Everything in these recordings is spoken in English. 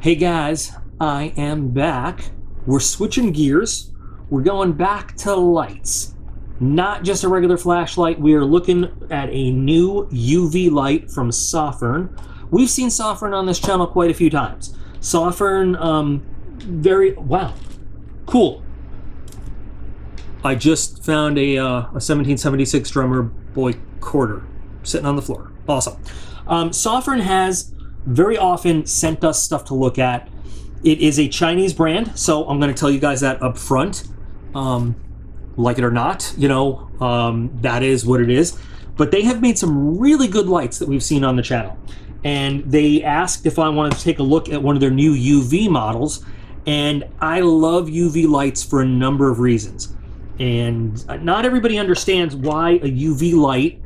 Hey guys, I am back. We're switching gears. We're going back to lights. Not just a regular flashlight. We are looking at a new UV light from Sofirn. We've seen Sofirn on this channel quite a few times. Sofirn, wow, cool. I just found a 1776 drummer boy quarter sitting on the floor. Awesome. Sofirn has very often sent us stuff to look at. It is a Chinese brand, so I'm going to tell you guys that up front. Like it or not, that is what it is. But they have made some really good lights that we've seen on the channel. And they asked if I wanted to take a look at one of their new UV models. And I love UV lights for a number of reasons. And not everybody understands why a UV light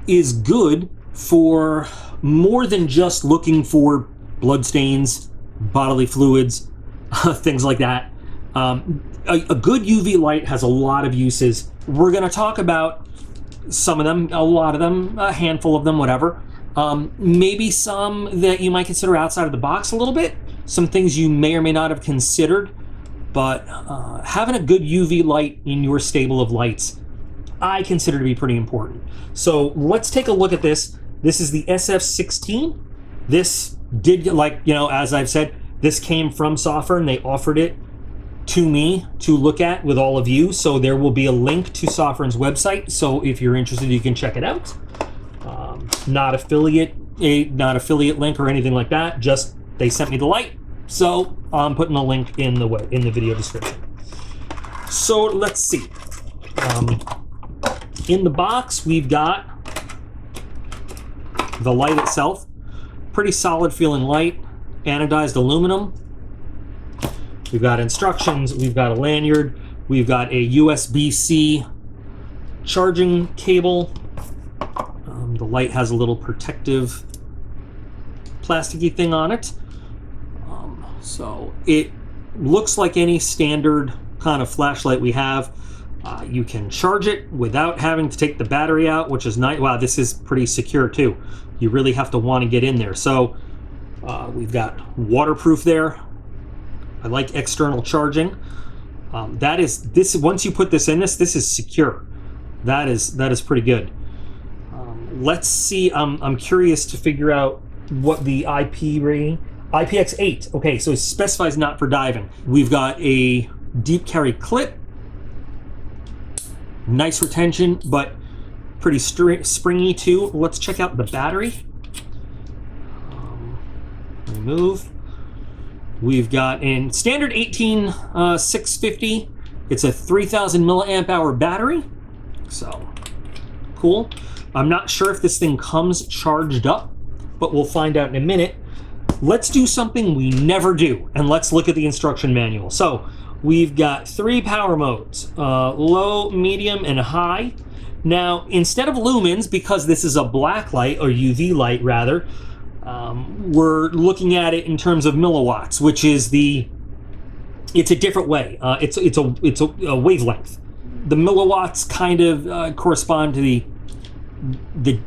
is good for more than just looking for blood stains, bodily fluids, things like that. A good UV light has a lot of uses. We're going to talk about some of them, a lot of them, a handful of them, whatever. Maybe some that you might consider outside of the box a little bit, some things you may or may not have considered, but having a good UV light in your stable of lights, I consider to be pretty important. So let's take a look at this. This is the SF-16. This did, as I've said, this came from Sofirn. They offered it to me to look at with all of you. So there will be a link to Sofirn's website. So if you're interested, you can check it out. Not affiliate link or anything like that. Just they sent me the light. So I'm putting the link in the video description. So let's see. In the box, we've got the light itself. Pretty solid feeling light. Anodized aluminum. We've got instructions. We've got a lanyard. We've got a USB-C charging cable. The light has a little protective plasticky thing on it. So it looks like any standard kind of flashlight we have. You can charge it without having to take the battery out, which is nice. Wow, this is pretty secure too. You really have to want to get in there. So we've got waterproof there. I like external charging. Once you put this in this is secure. That is pretty good. Let's see. I'm curious to figure out what the IP rating. IPX8. Okay, so it specifies not for diving. We've got a deep carry clip. Nice retention, but pretty springy too. Let's check out the battery. Remove. We've got in standard 18650. It's a 3000 milliamp hour battery. So cool. I'm not sure if this thing comes charged up, but we'll find out in a minute. Let's do something we never do, and let's look at the instruction manual. So we've got 3 power modes, low, medium, and high. Now, instead of lumens, because this is a black light, or UV light rather, we're looking at it in terms of milliwatts, which is it's a different way. It's a wavelength. The milliwatts kind of correspond to the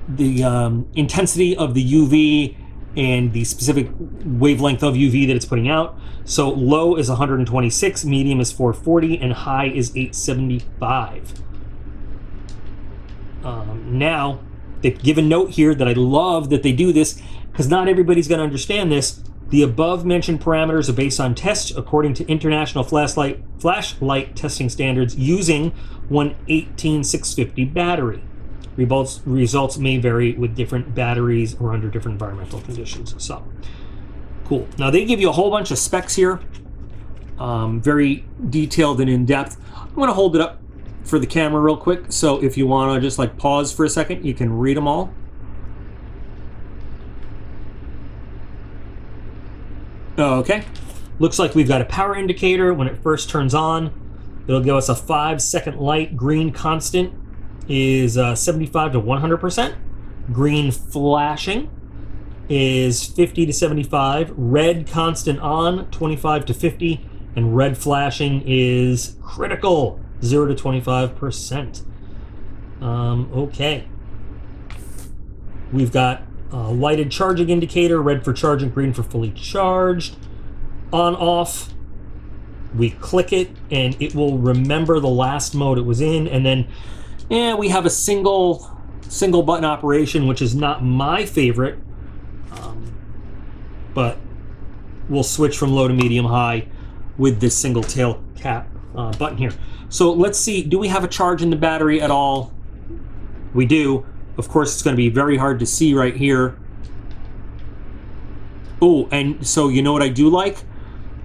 intensity of the UV and the specific wavelength of UV that it's putting out. So low is 126, medium is 440, and high is 875. Now, they give a note here that I love that they do this, because not everybody's going to understand this. The above mentioned parameters are based on tests according to international flashlight testing standards using 18650 battery. Results may vary with different batteries or under different environmental conditions. So, cool. Now they give you a whole bunch of specs here, very detailed and in-depth. I'm going to hold it up for the camera real quick, so if you want to just pause for a second, you can read them all. Okay, looks like we've got a power indicator. When it first turns on, it'll give us a 5-second light. Green constant is 75 to 100%. Green flashing is 50 to 75. Red constant on, 25 to 50. And red flashing is critical, 0 to 25%. Okay. We've got lighted charging indicator, red for charging, green for fully charged. on off, we click it and it will remember the last mode it was in, and then we have a single button operation, which is not my favorite, but we'll switch from low to medium high with this single tail cap button here. So let's see, do we have a charge in the battery at all? We do. Of course, it's going to be very hard to see right here. Oh, and so you know what I do like?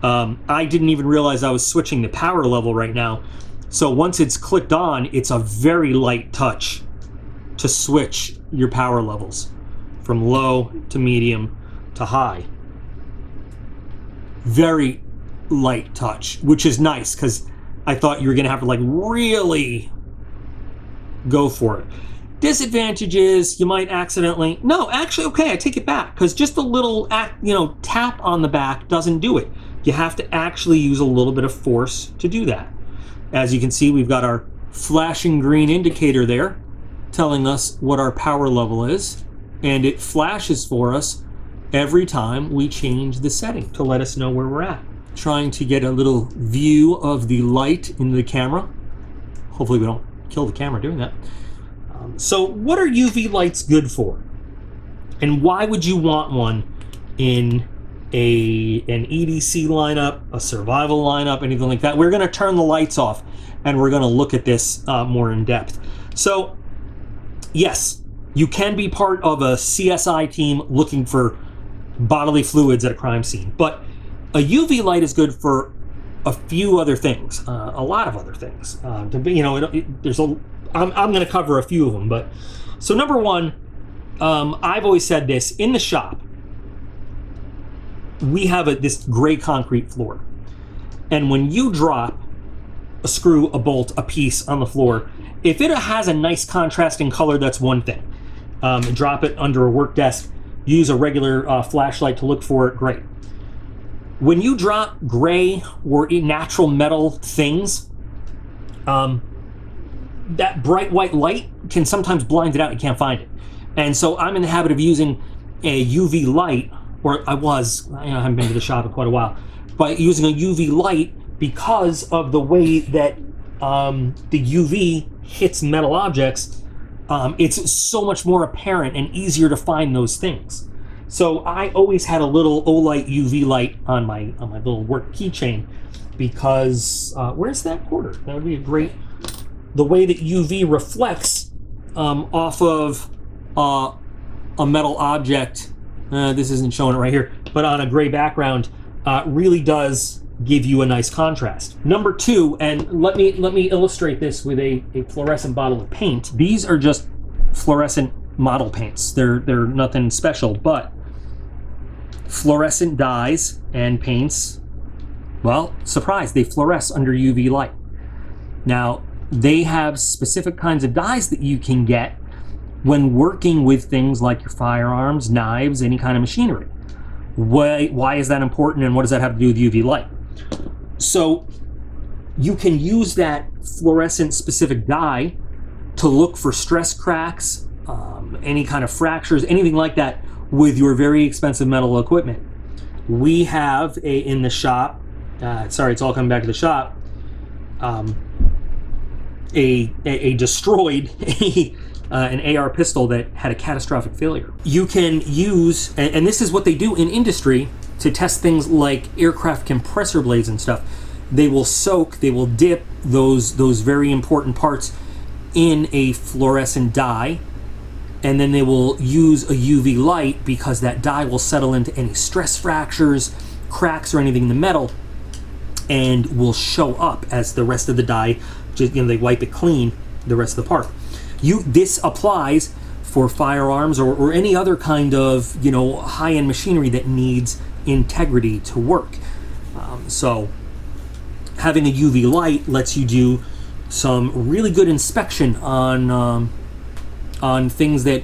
I didn't even realize I was switching the power level right now. So once it's clicked on, it's a very light touch to switch your power levels from low to medium to high. Very light touch, which is nice because I thought you were going to have to like really go for it. Disadvantage is you might accidentally, no, actually, okay, I take it back, because just a little, tap on the back doesn't do it. You have to actually use a little bit of force to do that. As you can see, we've got our flashing green indicator there telling us what our power level is, and it flashes for us every time we change the setting to let us know where we're at. Trying to get a little view of the light in the camera. Hopefully we don't kill the camera doing that. So what are UV lights good for? And why would you want one in an EDC lineup, a survival lineup, anything like that? We're going to turn the lights off and we're going to look at this more in depth. So yes, you can be part of a CSI team looking for bodily fluids at a crime scene, but a UV light is good for a few other things, a lot of other things. I'm going to cover a few of them, but so number one, I've always said this in the shop. We have this gray concrete floor, and when you drop a screw, a bolt, a piece on the floor, if it has a nice contrasting color, that's one thing. Drop it under a work desk, use a regular flashlight to look for it, great. When you drop gray or natural metal things, that bright white light can sometimes blind it out. You can't find it. And so I'm in the habit of using a UV light, or I haven't been to the shop in quite a while, but using a UV light because of the way that the UV hits metal objects. It's so much more apparent and easier to find those things. So I always had a little Olight UV light on my little work keychain because where's that quarter? That would be a great. The way that UV reflects off of a metal object, this isn't showing it right here, but on a gray background, really does give you a nice contrast. Number two, and let me illustrate this with a fluorescent bottle of paint. These are just fluorescent model paints. They're nothing special, but fluorescent dyes and paints, well, surprise, they fluoresce under UV light. Now, they have specific kinds of dyes that you can get when working with things like your firearms, knives, any kind of machinery. Why is that important, and what does that have to do with UV light? So you can use that fluorescent specific dye to look for stress cracks, any kind of fractures, anything like that with your very expensive metal equipment. We have in the shop, sorry, it's all coming back to the shop, a destroyed an AR pistol that had a catastrophic failure. You can use, and this is what they do in industry to test things like aircraft compressor blades and stuff. They will dip those very important parts in a fluorescent dye, and then they will use a UV light because that dye will settle into any stress fractures, cracks, or anything in the metal, and will show up as the rest of the dye. Just, they wipe it clean, the rest of the part. This applies for firearms or any other kind of high-end machinery that needs integrity to work. So having a UV light lets you do some really good inspection on things that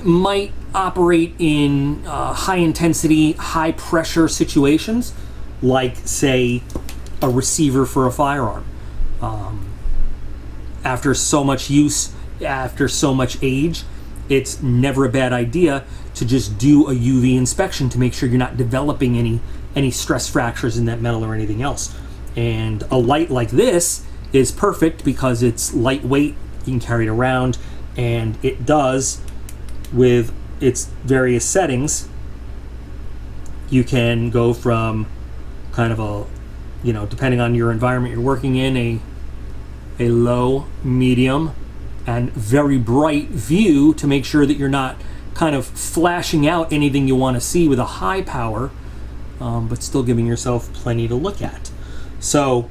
might operate in high-intensity, high-pressure situations, like, say, a receiver for a firearm. After so much use, after so much age, it's never a bad idea to just do a UV inspection to make sure you're not developing any stress fractures in that metal or anything else. And a light like this is perfect because it's lightweight, you can carry it around, and it does, with its various settings, you can go from kind of a, you know, depending on your environment you're working in, a low, medium, and very bright view to make sure that you're not kind of flashing out anything you want to see with a high power, but still giving yourself plenty to look at. So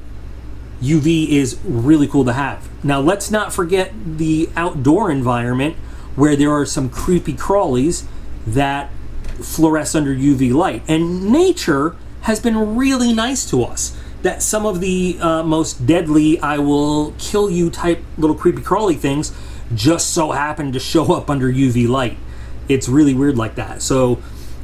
UV is really cool to have. Now let's not forget the outdoor environment where there are some creepy crawlies that fluoresce under UV light. And nature has been really nice to us. That some of the most deadly, I will kill you type little creepy crawly things just so happen to show up under UV light. It's really weird like that. So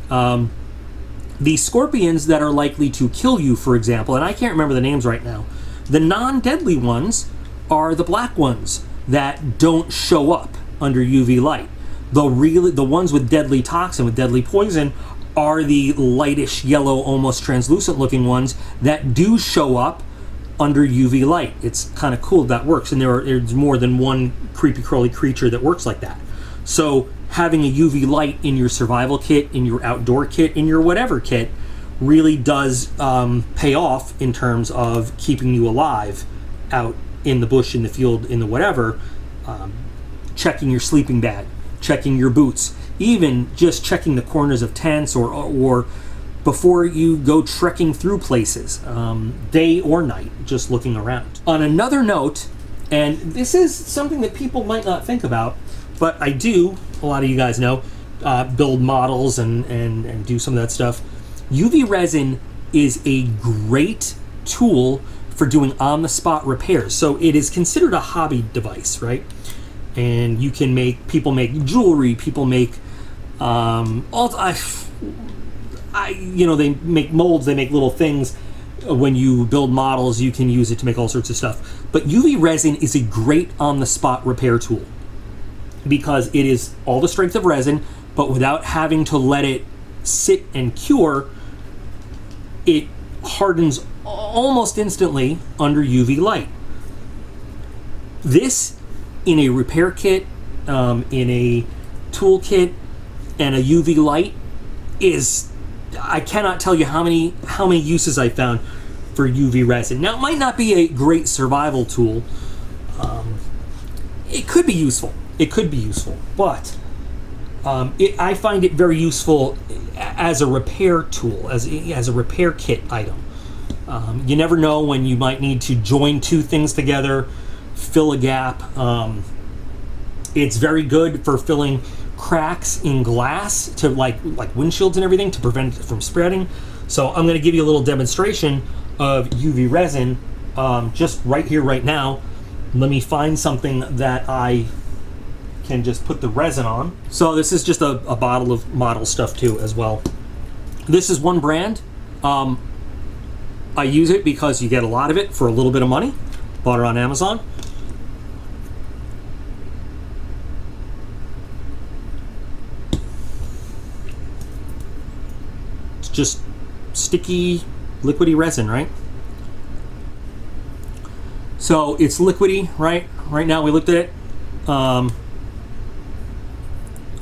the scorpions that are likely to kill you, for example, and I can't remember the names right now, the non-deadly ones are the black ones that don't show up under UV light. The ones with deadly toxin, with deadly poison, are the lightish yellow, almost translucent looking ones that do show up under UV light. It's kind of cool that works, and there's more than one creepy crawly creature that works like that. So having a UV light in your survival kit, in your outdoor kit, in your whatever kit, really does pay off in terms of keeping you alive out in the bush, in the field, in the whatever. Checking your sleeping bag, checking your boots, even just checking the corners of tents or before you go trekking through places, day or night, just looking around. On another note, and this is something that people might not think about, but I do, a lot of you guys know, build models and do some of that stuff. UV resin is a great tool for doing on-the-spot repairs. So it is considered a hobby device, right? And you can people make jewelry, people make they make molds, they make little things. When you build models, you can use it to make all sorts of stuff. But UV resin is a great on-the-spot repair tool because it is all the strength of resin, but without having to let it sit and cure, it hardens almost instantly under UV light. This, in a repair kit, in a tool kit, and a UV light, is, I cannot tell you how many uses I found for UV resin. Now, it might not be a great survival tool. It could be useful. But I find it very useful as a repair tool, as a repair kit item. You never know when you might need to join two things together, fill a gap. It's very good for filling cracks in glass to like windshields and everything to prevent it from spreading. So I'm going to give you a little demonstration of UV resin just right here, right now. Let me find something that I can just put the resin on. So this is just a bottle of model stuff too as well. This is one brand. I use it because you get a lot of it for a little bit of money. Bought it on Amazon. It's just sticky, liquidy resin, right? So it's liquidy, right? Right now we looked at it.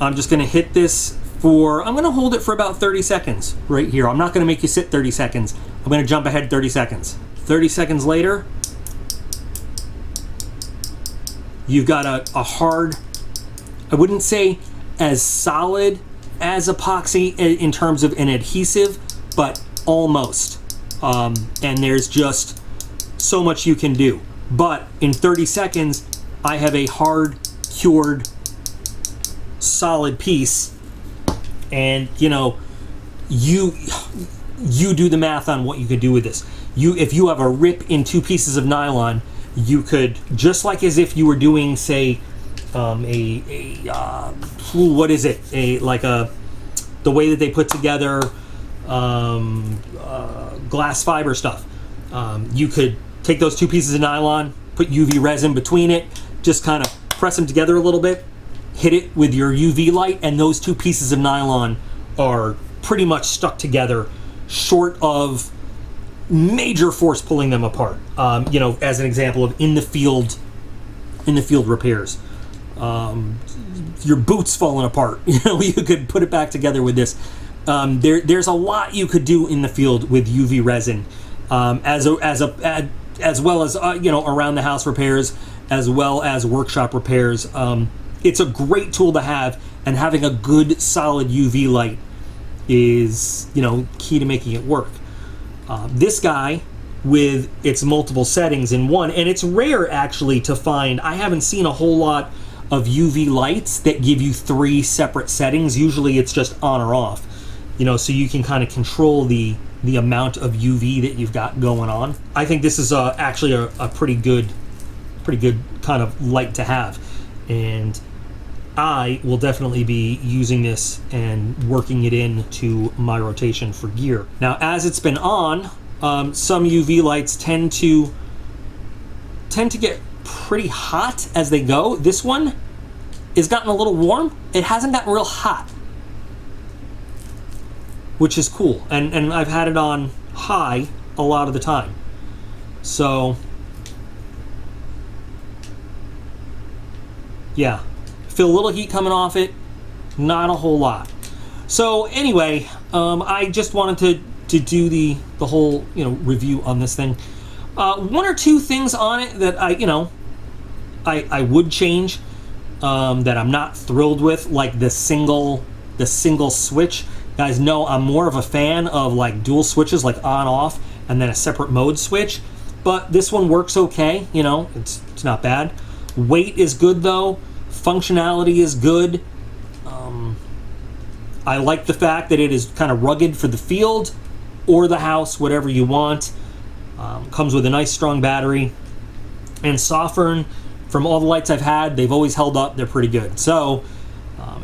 I'm just gonna hit this I'm gonna hold it for about 30 seconds right here. I'm not gonna make you sit 30 seconds. I'm gonna jump ahead 30 seconds. 30 seconds later, you've got a hard, I wouldn't say as solid as epoxy in terms of an adhesive, but almost. And there's just so much you can do. But in 30 seconds, I have a hard, cured, solid piece. And you do the math on what you could do with this. If you have a rip in two pieces of nylon, you could, just like as if you were doing, say, what is it? The way that they put together glass fiber stuff. You could take those two pieces of nylon, put UV resin between it, just kind of press them together a little bit, hit it with your UV light, and those two pieces of nylon are pretty much stuck together, short of major force pulling them apart. You know, as an example of in the field repairs. Your boot's falling apart. You know, you could put it back together with this. There's a lot you could do in the field with UV resin, as well as you know, around the house repairs, as well as workshop repairs. It's a great tool to have, and having a good solid UV light is, you know, key to making it work. This guy with its multiple settings in one, and it's rare actually to find. I haven't seen a whole lot of UV lights that give you 3 separate settings. Usually it's just on or off, you know, so you can kind of control the amount of UV that you've got going on. I think this is actually a pretty good kind of light to have, and I will definitely be using this and working it into my rotation for gear. Now, as it's been on, some UV lights tend to get pretty hot as they go. This one has gotten a little warm. It hasn't gotten real hot, which is cool. And I've had it on high a lot of the time. So, yeah. Feel a little heat coming off it, not a whole lot. So anyway, I just wanted to do the whole, you know, review on this thing. 1 or 2 things on it that I would change, that I'm not thrilled with, like the single switch. You guys know I'm more of a fan of like dual switches, like on off and then a separate mode switch. But this one works okay, you know, it's not bad. Weight is good though. Functionality is good. I like the fact that it is kind of rugged for the field or the house, whatever you want. Comes with a nice strong battery. And Sofirn, from all the lights I've had, they've always held up. They're pretty good. So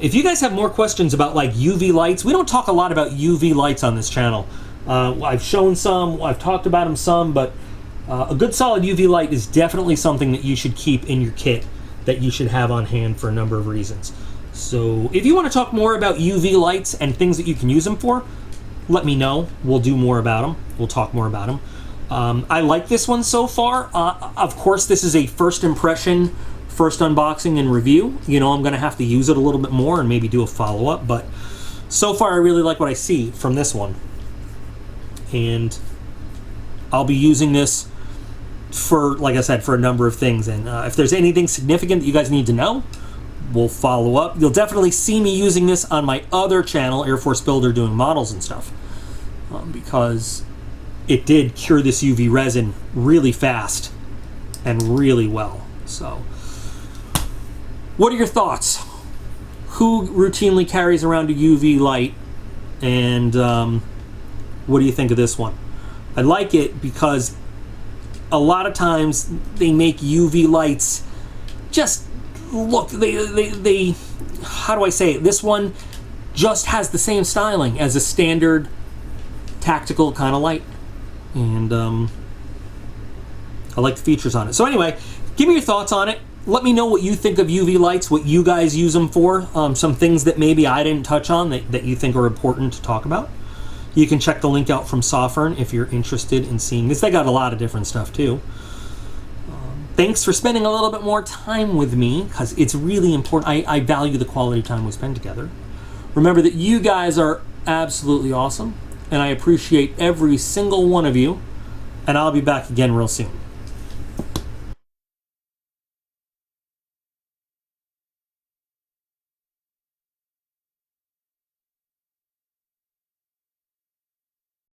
if you guys have more questions about like UV lights, we don't talk a lot about UV lights on this channel. I've shown some, I've talked about them some, but a good solid UV light is definitely something that you should keep in your kit, that you should have on hand for a number of reasons. So if you want to talk more about UV lights and things that you can use them for, let me know. We'll do more about them. We'll talk more about them. I like this one so far. Of course, this is a first impression, first unboxing and review. You know, I'm going to have to use it a little bit more and maybe do a follow-up, but so far I really like what I see from this one. And I'll be using this for, like I said, for a number of things. And if there's anything significant that you guys need to know, we'll follow up. You'll definitely see me using this on my other channel, Air Force Builder, doing models and stuff, because it did cure this UV resin really fast and really well. So, what are your thoughts? Who routinely carries around a UV light, and what do you think of this one? I like it because a lot of times they make UV lights just look, they how do I say it? This one just has the same styling as a standard tactical kind of light, and I like the features on it. So anyway, give me your thoughts on it. Let me know what you think of UV lights, what you guys use them for, some things that maybe I didn't touch on that you think are important to talk about. You can check the link out from Sofirn if you're interested in seeing this. They got a lot of different stuff too. Thanks for spending a little bit more time with me, because it's really important. I value the quality time we spend together. Remember that you guys are absolutely awesome, and I appreciate every single one of you, and I'll be back again real soon.